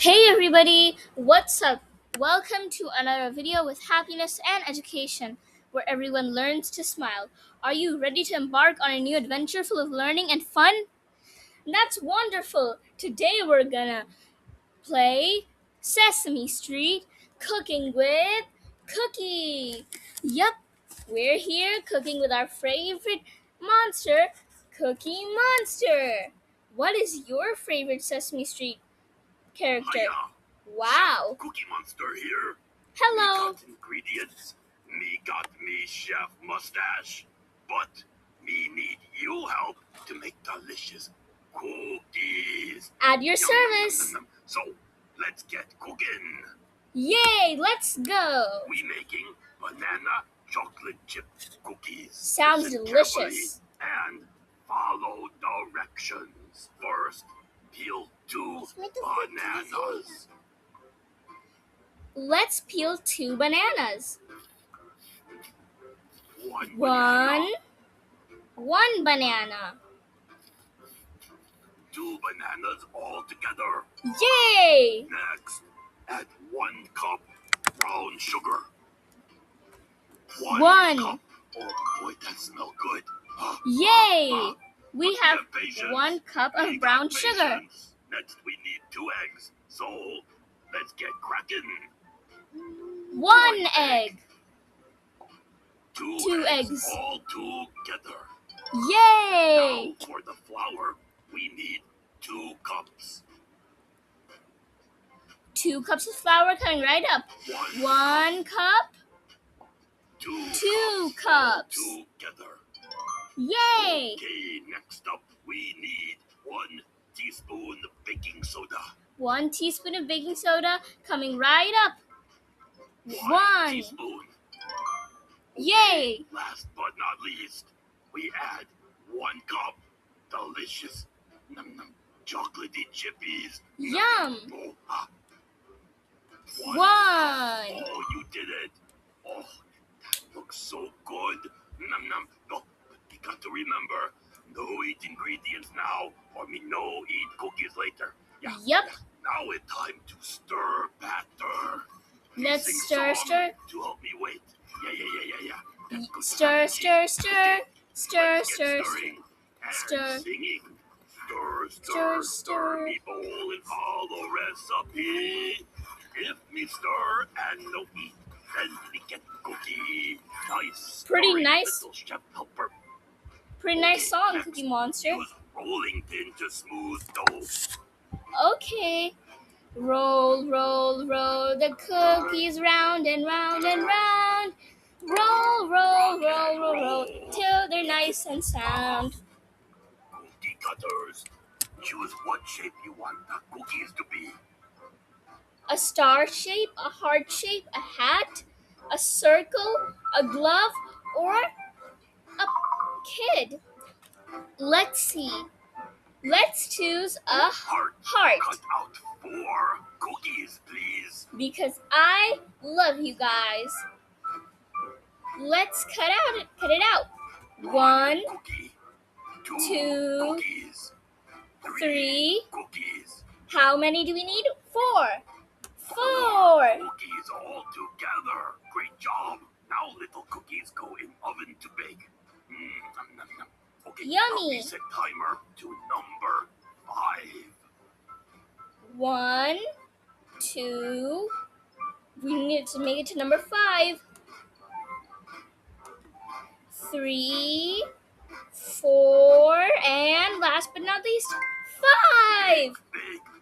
Hey everybody, what's up? Welcome to another video with happiness and education, where everyone learns to smile. Are you ready to embark on a new adventure full of learning and fun? That's wonderful! Today we're gonna play Sesame Street Cooking with Cookie. Yup, we're here cooking with our favorite monster, Cookie Monster. What is your favorite Sesame Street character? Hiya! Wow. Cookie Monster here. Me Hello. got ingredients. Me got me chef mustache. But me need you help to make delicious cookies. At your Yum, yum, yum, service. yum. So let's get cooking. Yay, let's go. We making banana chocolate chip cookies. Sounds Listen delicious. carefully and follow directions. First, peel two bananas. Let's peel 2 bananas. One One. banana, One banana. two bananas all together. Yay! Next, add 1 cup brown sugar. One. Cup. Oh boy, that smells good. Yay! We have patience. 1 cup We of got brown sugar. patience. Next, we need 2 eggs. So, let's get cracking. 1 egg. 2 2 eggs. all together. Yay! Now, for the flour, we need 2 cups. 2 cups of flour coming right up. 1 cup. 2 cups. All together. Yay! Okay, next up, we need 1 teaspoon baking soda. 1 teaspoon of baking soda coming right up. 1 1. teaspoon. Yay! Last but not least, we add 1 cup delicious chocolatey chippies. Yum! Oh, ah. 1. 1. Oh, you did it. Oh, that looks so good. Oh, but we got to remember, no eat ingredients now, or me no eat cookies later. Yep. Yeah. Now it's time to stir batter. Let's Sing stir, song stir. To help me wait. Yeah. That's good. Stir, stir, stir. Stir, Let's get stir, stirring and stir. singing. Stir, Stir, stir, stir. stir. Me bowl and follow recipe. If me stir and no eat, then we get cookie. Nice. Pretty stirring, nice. Little chef helper. Pretty nice song, Next, Cookie Monster. use rolling pin to smooth dough. Okay. Roll, roll, roll the cookies round and round and round. Roll, roll, roll, roll, roll till they're nice and sound. Cookie cutters. Choose what shape you want the cookies to be. A star shape, a heart shape, a hat, a circle, a glove, or a kid. Let's see. Let's choose a Heart. heart Cut out 4 cookies, please. because I love you guys. Let's cut it out. 1, cookie. 2, cookies. 3. cookies. How many do we need? 4. 4. Cookies all together. Great job. Now little cookies go in oven to bake. Okay, Yummy. I'll reset timer to number 5. 1, 2. We need to make it to number 5. 3, 4, and last but not least, 5.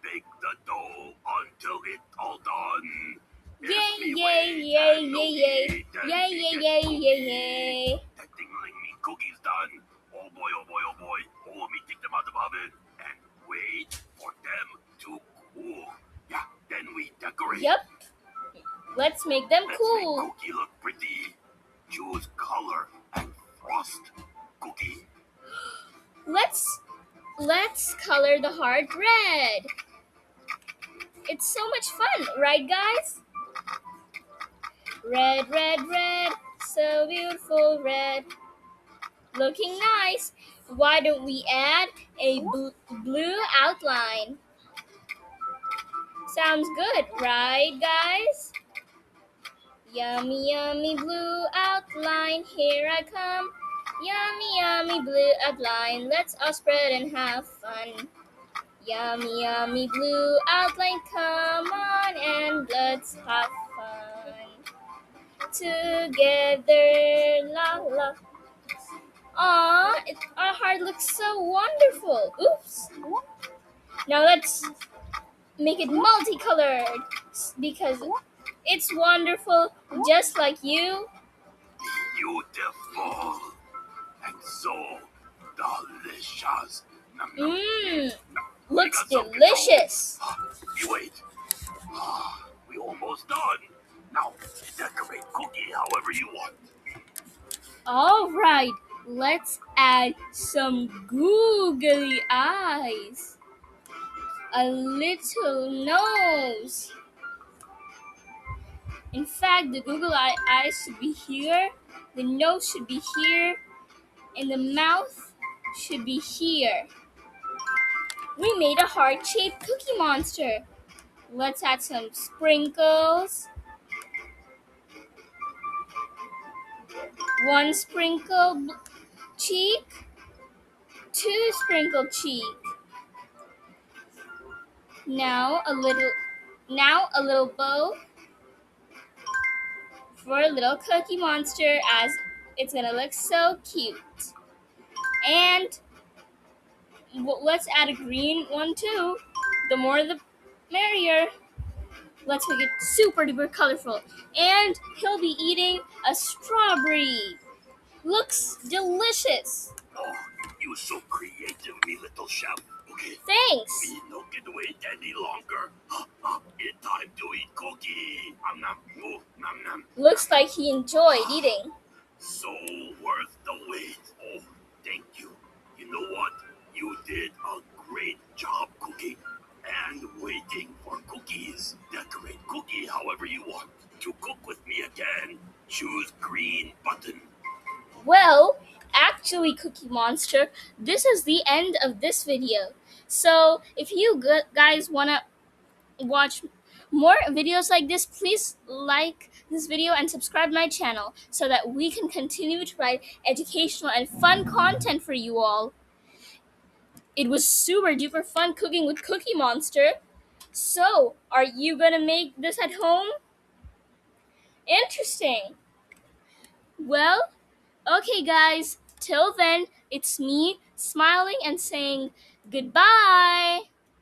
Bake the dough until it's all done. Yay, yay, yay, yay, yay. Yay, yay, yay, yay, yay. That tingling me cookies done. Oh boy, oh boy, oh boy. Oh, let me take them out of the oven and wait for them to cool. Yeah, then we decorate. Yep. Let's make them Let's cool. make cookie look pretty. Choose color and frost cookie. Let's color the heart red. It's so much fun, right guys? Red, red, red, so beautiful red. Looking nice. Why don't we add a blue outline? Sounds good, right, guys? Yummy, yummy blue outline, here I come. Yummy, yummy blue outline, let's all spread and have fun. Yummy, yummy blue outline, come on and let's have fun. Together, la la. Aw, our heart looks so wonderful. Oops. Now let's make it multicolored because it's wonderful just like you. Beautiful. And so delicious. Nom, nom. Mmm, Nom. looks We got some delicious. control. You wait. We almost done. Now, decorate cookie however you want. All right, let's add some googly eyes. A little nose. In fact, the eyes should be here, the nose should be here, and the mouth should be here. We made a heart-shaped cookie monster. Let's add some sprinkles. One sprinkled cheek, two sprinkled cheek. Now a little bow for a little cookie monster, as it's gonna look so cute. And let's add a green one too. The more the merrier. Let's make it super duper colorful. And he'll be eating a strawberry. Looks delicious. Oh, you so creative, me little chef. Okay, Thanks. me no can wait any longer. It's time to eat cookie. Nom nom. Nom nom. Looks like he enjoyed eating. So worth the wait. Oh, thank you. You know what? You did a great job cooking and waiting for cookies. Decorate cookie however you want. To cook with me again, choose green button. Well, actually, Cookie Monster, this is the end of this video. So if you guys want to watch more videos like this, please like this video and subscribe my channel so that we can continue to write educational and fun content for you all. It was super duper fun cooking with Cookie Monster. So, are you gonna make this at home? Interesting. Well, okay, guys, till then, it's me smiling and saying goodbye.